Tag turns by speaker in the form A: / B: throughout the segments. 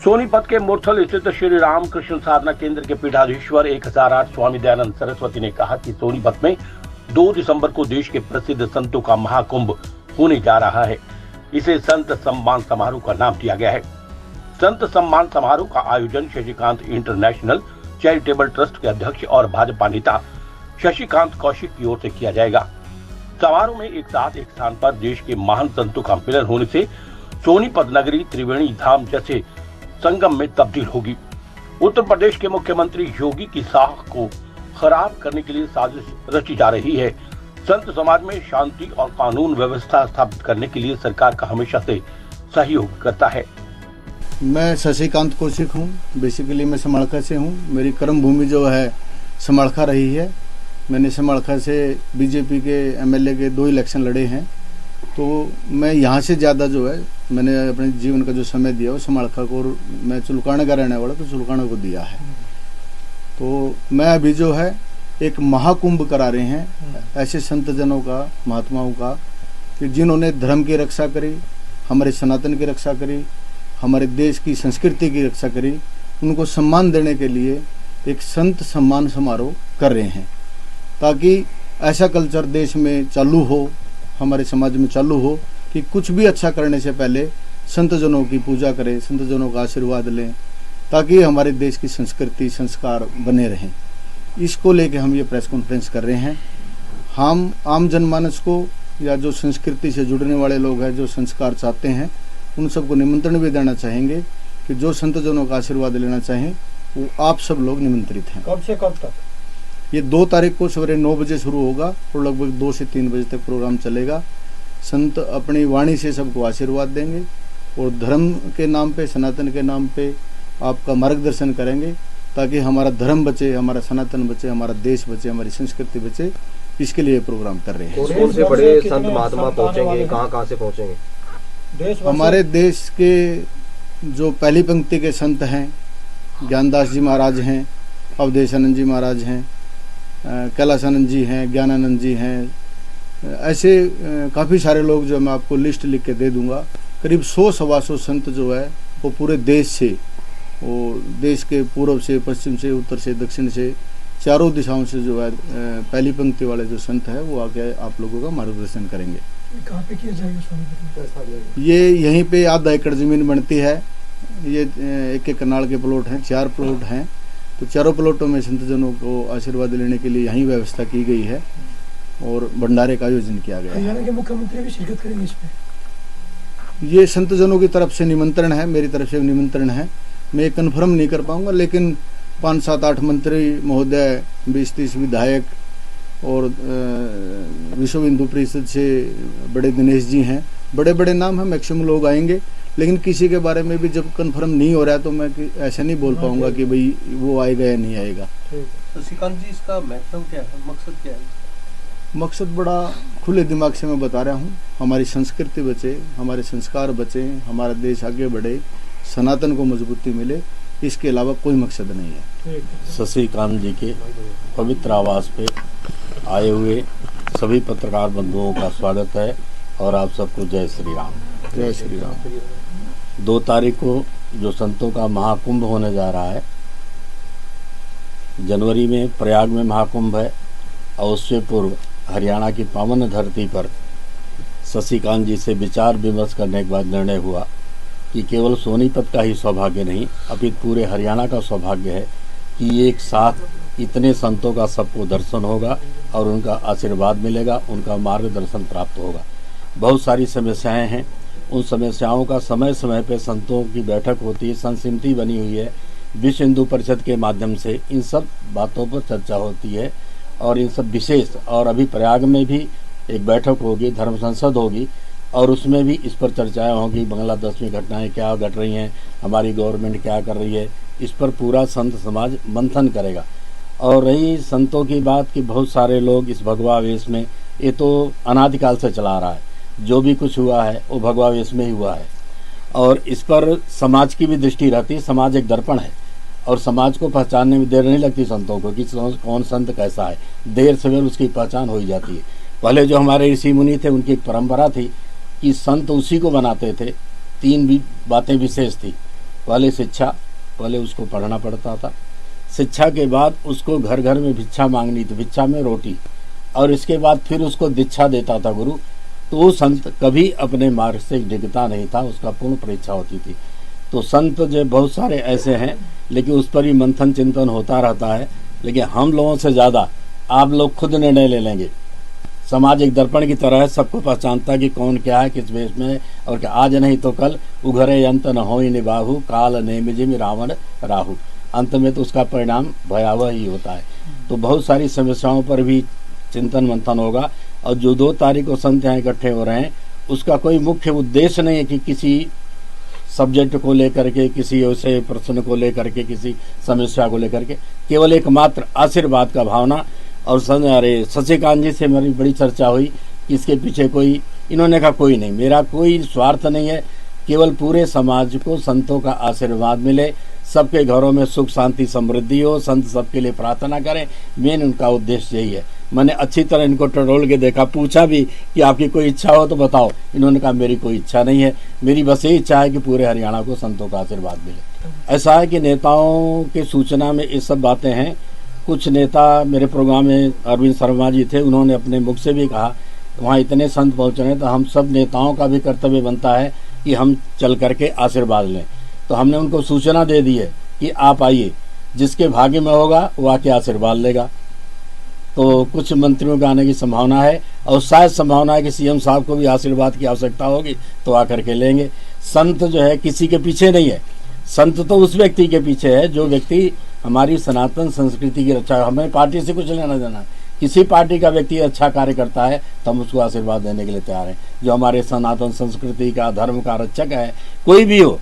A: सोनीपत के मुरथल स्थित श्री रामकृष्ण साधना केंद्र के पीठाधीश्वर 1008 स्वामी दयानंद सरस्वती ने कहा कि सोनीपत में 2 दिसंबर को देश के प्रसिद्ध संतों का महाकुंभ होने जा रहा है। इसे संत सम्मान समारोह का नाम दिया गया है। संत सम्मान समारोह का आयोजन शशिकांत इंटरनेशनल चैरिटेबल ट्रस्ट के अध्यक्ष और भाजपा नेता शशिकांत कौशिक की ओर से किया जाएगा। समारोह में एक साथ एक स्थान पर देश के महान संतों का मिलन होने से सोनीपत नगरी त्रिवेणी धाम जैसे संगम में तब्दील होगी। उत्तर प्रदेश के मुख्यमंत्री योगी की साख को खराब करने के लिए साजिश रची जा रही है। संत समाज में शांति और कानून व्यवस्था स्थापित करने के लिए सरकार का हमेशा से सहयोग करता है।
B: मैं शशिकांत कौशिक हूँ। बेसिकली मैं समालखा से हूँ। मेरी कर्म भूमि जो है समालखा रही है। मैंने समालखा से बीजेपी के एमएलए के 2 इलेक्शन लड़े हैं, तो मैं यहाँ से ज़्यादा जो है मैंने अपने जीवन का जो समय दिया वो समालखा को, और मैं चुलकाना का रहने वाला तो चुलकाना को दिया है। तो मैं अभी जो है एक महाकुंभ करा रहे हैं ऐसे संत जनों का, महात्माओं का, कि जिन्होंने धर्म की रक्षा करी, हमारे सनातन की रक्षा करी, हमारे देश की संस्कृति की रक्षा करी। उनको सम्मान देने के लिए एक संत सम्मान समारोह कर रहे हैं, ताकि ऐसा कल्चर देश में चालू हो, हमारे समाज में चालू हो कि कुछ भी अच्छा करने से पहले संत जनों की पूजा करें, संत जनों का आशीर्वाद लें, ताकि हमारे देश की संस्कृति संस्कार बने रहें। इसको लेके हम ये प्रेस कॉन्फ्रेंस कर रहे हैं। हम आम जनमानस को या जो संस्कृति से जुड़ने वाले लोग हैं, जो संस्कार चाहते हैं, उन सबको निमंत्रण भी देना चाहेंगे कि जो संत जनों का आशीर्वाद लेना चाहें वो आप सब लोग निमंत्रित हैं।
C: कब से कब तक?
B: ये 2 तारीख को सवेरे 9 बजे शुरू होगा और लगभग 2 से 3 बजे तक प्रोग्राम चलेगा। संत अपनी वाणी से सबको आशीर्वाद देंगे और धर्म के नाम पे, सनातन के नाम पे आपका मार्गदर्शन करेंगे, ताकि हमारा धर्म बचे, हमारा सनातन बचे, हमारा देश बचे, हमारी संस्कृति बचे। इसके लिए प्रोग्राम कर रहे हैं।
D: कौन से बड़े संत महात्मा पहुंचेंगे, कहाँ से पहुंचेंगे?
B: हमारे देश के जो पहली पंक्ति के संत हैं, ज्ञानदास जी महाराज हैं, अवधेशानंद जी महाराज हैं, कैलाशानंद जी हैं, ज्ञानानंद जी हैं, ऐसे काफ़ी सारे लोग जो मैं आपको लिस्ट लिख के दे दूंगा। करीब 100-125 संत जो है वो पूरे देश से, वो देश के पूर्व से, पश्चिम से, उत्तर से, दक्षिण से, चारों दिशाओं से जो है पहली पंक्ति वाले जो संत है वो आके आप लोगों का मार्गदर्शन करेंगे।
C: कहाँ पे किया जाएगा?
B: ये यहीं पे आधा एकड़ ज़मीन बनती है। ये 1 कनाल के प्लॉट हैं, 4 प्लॉट हैं, तो चारों प्लॉटों में संत जनों को आशीर्वाद लेने के लिए यहीं व्यवस्था की गई है और भंडारे का आयोजन किया गया है।
C: हरियाणा के मुख्यमंत्री भी शिरकत करेंगे इसमें?
B: ये संत जनों की तरफ से निमंत्रण है, मेरी तरफ से निमंत्रण है। मैं कंफर्म नहीं कर पाऊंगा, लेकिन 5-7-8 मंत्री महोदय, 20-30 विधायक और विश्व हिंदू परिषद से बड़े दिनेश जी हैं, बड़े बड़े नाम हैं, मैक्सिमम लोग आएंगे। लेकिन किसी के बारे में भी जब कंफर्म नहीं हो रहा है तो मैं ऐसा नहीं बोल पाऊंगा कि भाई वो आएगा या नहीं आएगा।
D: शशिकांत जी, इसका महत्व क्या है, मकसद क्या है?
B: मकसद बड़ा खुले दिमाग से मैं बता रहा हूँ। हमारी संस्कृति बचे, हमारे संस्कार बचे, हमारा देश आगे बढ़े, सनातन को मजबूती मिले, इसके अलावा कोई मकसद नहीं है।
E: शशिकांत जी के पवित्र आवास पे आए हुए सभी पत्रकार बंधुओं का स्वागत है और आप सबको जय श्री राम।
B: जय श्री राम।
E: 2 तारीख को जो संतों का महाकुंभ होने जा रहा है, जनवरी में प्रयाग में महाकुंभ है, और उससे पूर्व हरियाणा की पावन धरती पर शशिकांत जी से विचार विमर्श करने के बाद निर्णय हुआ कि केवल सोनीपत का ही सौभाग्य नहीं, अपितु पूरे हरियाणा का सौभाग्य है कि एक साथ इतने संतों का सबको दर्शन होगा और उनका आशीर्वाद मिलेगा, उनका मार्गदर्शन प्राप्त होगा। बहुत सारी समस्याएं हैं, उन समस्याओं का समय समय पर संतों की बैठक होती है, संत समिति बनी हुई है, विश्व हिंदू परिषद के माध्यम से इन सब बातों पर चर्चा होती है और इन सब विशेष, और अभी प्रयाग में भी एक बैठक होगी, धर्म संसद होगी और उसमें भी इस पर चर्चाएं होंगी। बांग्लादेश में घटनाएं क्या घट रही हैं, हमारी गवर्नमेंट क्या कर रही है, इस पर पूरा संत समाज मंथन करेगा। और रही संतों की बात कि बहुत सारे लोग इस भगवा वेश में, ये तो अनादिकाल से चला आ रहा है, जो भी कुछ हुआ है वो भगवा वेश में ही हुआ है और इस पर समाज की भी दृष्टि रहती है। समाज एक दर्पण है और समाज को पहचानने में देर नहीं लगती संतों को कि कौन संत कैसा है, देर सवेर उसकी पहचान हो ही जाती है। पहले जो हमारे ऋषि मुनि थे उनकी एक परंपरा थी कि संत उसी को बनाते थे, 3 बातें विशेष थी, पहले शिक्षा, पहले उसको पढ़ना पड़ता था, शिक्षा के बाद उसको घर घर में भिक्षा मांगनी थी, भिक्षा में रोटी, और इसके बाद फिर उसको दीक्षा देता था गुरु। तो वो संत कभी अपने मार्ग से डिगता नहीं था, उसका पूर्ण परीक्षा होती थी। तो संत जो बहुत सारे ऐसे हैं, लेकिन उस पर ही मंथन चिंतन होता रहता है। लेकिन हम लोगों से ज़्यादा आप लोग खुद निर्णय ले लेंगे। समाज एक दर्पण की तरह है, सबको पहचानता कि कौन क्या है, किस वेश में है, और क्या आज नहीं तो कल उघरे अंत न होई निबाहु, काल नेमिजिम रावण राहु। अंत में तो उसका परिणाम भयावह ही होता है। तो बहुत सारी समस्याओं पर भी चिंतन मंथन होगा। और जो 2 तारीख को संत यहाँ इकट्ठे हो रहे हैं, उसका कोई मुख्य उद्देश्य नहीं है कि किसी सब्जेक्ट को लेकर के, किसी ऐसे प्रश्न को लेकर के, किसी समस्या को लेकर के, केवल एकमात्र आशीर्वाद का भावना। और शशिकांत जी से मेरी बड़ी चर्चा हुई कि इसके पीछे कोई, इन्होंने कहा कोई नहीं, मेरा कोई स्वार्थ नहीं है, केवल पूरे समाज को संतों का आशीर्वाद मिले, सबके घरों में सुख शांति समृद्धि हो, संत सबके लिए प्रार्थना करें, मेन उनका उद्देश्य यही है। मैंने अच्छी तरह इनको टटोल के देखा, पूछा भी कि आपकी कोई इच्छा हो तो बताओ। इन्होंने कहा मेरी कोई इच्छा नहीं है, मेरी बस यही इच्छा है कि पूरे हरियाणा को संतों का आशीर्वाद मिले। ऐसा है कि नेताओं के सूचना में ये सब बातें हैं। कुछ नेता मेरे प्रोग्राम में अरविंद शर्मा जी थे, उन्होंने अपने मुख से भी कहा वहाँ इतने संत पहुँच रहे हैं, तो हम सब नेताओं का भी कर्तव्य बनता है कि हम चल करके आशीर्वाद लें। तो हमने उनको सूचना दे दी है कि आप आइए, जिसके भाग्य में होगा वो आके आशीर्वाद लेगा। तो कुछ मंत्रियों के आने की संभावना है, और शायद संभावना है कि सीएम साहब को भी आशीर्वाद की आवश्यकता होगी तो आकर के लेंगे। संत जो है किसी के पीछे नहीं है, संत तो उस व्यक्ति के पीछे है जो व्यक्ति हमारी सनातन संस्कृति की रक्षा। हमें पार्टी से कुछ लेना देना, किसी पार्टी का व्यक्ति अच्छा कार्य करता है तो हम उसको आशीर्वाद देने के लिए तैयार हैं। जो हमारे सनातन संस्कृति का, धर्म का रक्षक है, कोई भी हो,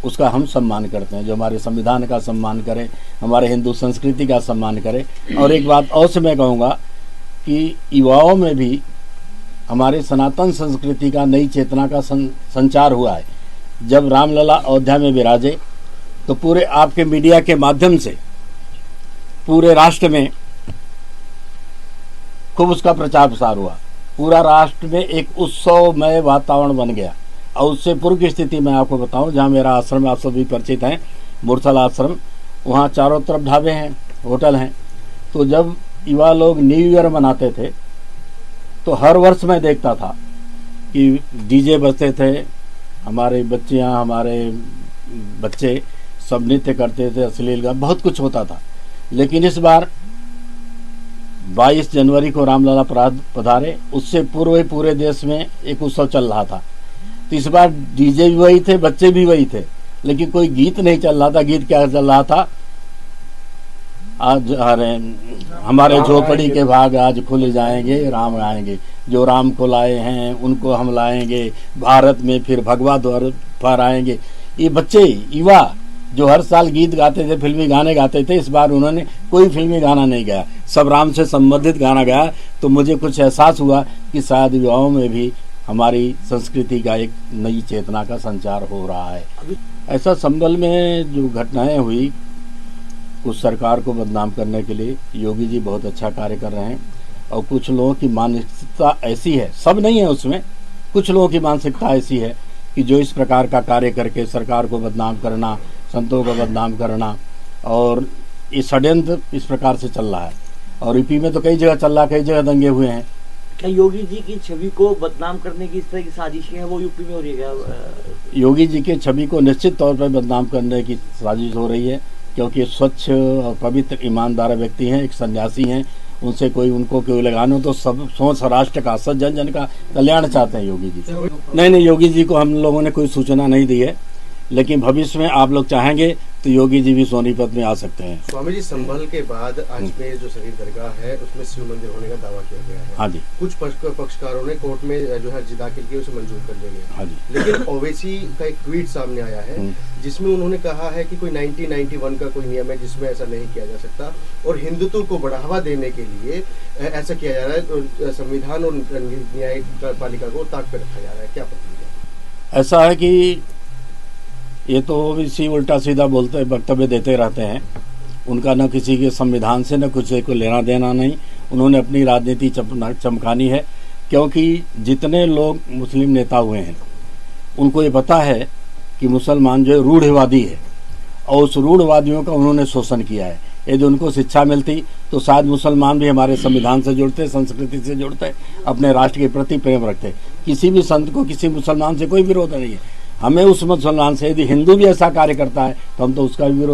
E: उसका हम सम्मान करते हैं। जो हमारे संविधान का सम्मान करे, हमारे हिंदू संस्कृति का सम्मान करे। और एक बात और से मैं कहूँगा कि युवाओं में भी हमारे सनातन संस्कृति का, नई चेतना का संचार हुआ है। जब रामलला अयोध्या में विराजे तो पूरे आपके मीडिया के माध्यम से पूरे राष्ट्र में खूब उसका प्रचार प्रसार हुआ। पूरा राष्ट्र में एक उत्सवमय वातावरण बन गया। और उससे पूर्व की स्थिति मैं आपको बताऊं, जहां मेरा आश्रम आप सभी परिचित हैं, मूर्थल आश्रम, वहां चारों तरफ ढाबे हैं, होटल हैं। तो जब युवा लोग न्यू ईयर मनाते थे तो हर वर्ष मैं देखता था कि डीजे बजते थे, हमारे बच्चियां, हमारे बच्चे सब नृत्य करते थे, अश्लील गाना, बहुत कुछ होता था। लेकिन इस बार 22 जनवरी को रामलला पधारे, उससे पूर्व ही पूरे देश में एक उत्सव चल रहा था। तो इस बार डीजे भी वही थे, बच्चे भी वही थे, लेकिन कोई गीत नहीं चल रहा था। गीत क्या चल रहा था? आज हमारे झोपड़ी के भाग आज खुल जाएंगे, राम आएंगे, जो राम को लाए हैं उनको हम लाएंगे, भारत में फिर भगवा द्वार पर आएंगे। ये बच्चे, युवा जो हर साल गीत गाते थे, फिल्मी गाने गाते थे, इस बार उन्होंने कोई फिल्मी गाना नहीं गाया, सब राम से संबंधित गाना गाया। तो मुझे कुछ एहसास हुआ कि शायद युवाओं में भी हमारी संस्कृति का एक नई चेतना का संचार हो रहा है। ऐसा संभल में जो घटनाएं हुई, कुछ सरकार को बदनाम करने के लिए योगी जी बहुत अच्छा कार्य कर रहे हैं। और कुछ लोगों की मानसिकता ऐसी है, सब नहीं है उसमें, कुछ लोगों की मानसिकता ऐसी है कि जो इस प्रकार का कार्य करके सरकार को बदनाम करना, संतों को बदनाम करना, और ये षड्यंत्र इस प्रकार से चल रहा है। और यूपी में तो कई जगह चल रहा है, कई जगह दंगे हुए हैं।
F: क्या योगी जी की छवि को बदनाम करने की इस तरह की साजिशें हैं वो यूपी में हो रही है?
E: योगी जी की छवि को निश्चित तौर पर बदनाम करने की साजिश हो रही है, क्योंकि स्वच्छ और पवित्र ईमानदार व्यक्ति हैं, एक सन्यासी हैं। उनसे कोई, उनको कोई लगाना तो सब सोच राष्ट्र का, सब जन जन का कल्याण चाहते हैं योगी जी। नहीं, योगी जी को हम लोगों ने कोई सूचना नहीं दी है, लेकिन भविष्य में आप लोग चाहेंगे तो योगी जी भी सोनीपत में आ सकते हैं।
G: स्वामी जी, संभल के बाद आज में जो शरीफ दरगाह है उसमें शिव मंदिर होने का दावा किया गया है।
E: हाँ जी।
G: कुछ पक्षकारों ने कोर्ट में जो है अर्जी दाखिल की, उसे मंजूर कर लिया गया।
E: हाँ जी।
G: लेकिन ओवैसी का एक ट्वीट सामने आया है जिसमें उन्होंने कहा है कि कोई 1991 का कोई नियम है जिसमें ऐसा नहीं किया जा सकता, और हिंदुत्व को बढ़ावा देने के लिए ऐसा किया जा रहा है, और संविधान और न्यायिक पालिका को ताक पे रखा जा रहा है। क्या प्रतिक्रिया?
E: ऐसा है कि ये तो इसी उल्टा सीधा बोलते, वक्तव्य देते रहते हैं। उनका न किसी के संविधान से न कुछ को लेना देना नहीं। उन्होंने अपनी राजनीति चमकानी है, क्योंकि जितने लोग मुस्लिम नेता हुए हैं उनको ये पता है कि मुसलमान जो है रूढ़िवादी है और उस रूढ़वादियों का उन्होंने शोषण किया है। यदि उनको शिक्षा मिलती तो शायद मुसलमान भी हमारे संविधान से जुड़ते, संस्कृति से जुड़ते, अपने राष्ट्र के प्रति प्रेम रखते। किसी भी संत को किसी मुसलमान से कोई विरोध नहीं है। हमें उस मुसलमान से, यदि हिंदू भी ऐसा कार्य करता है तो हम तो उसका भी विरोध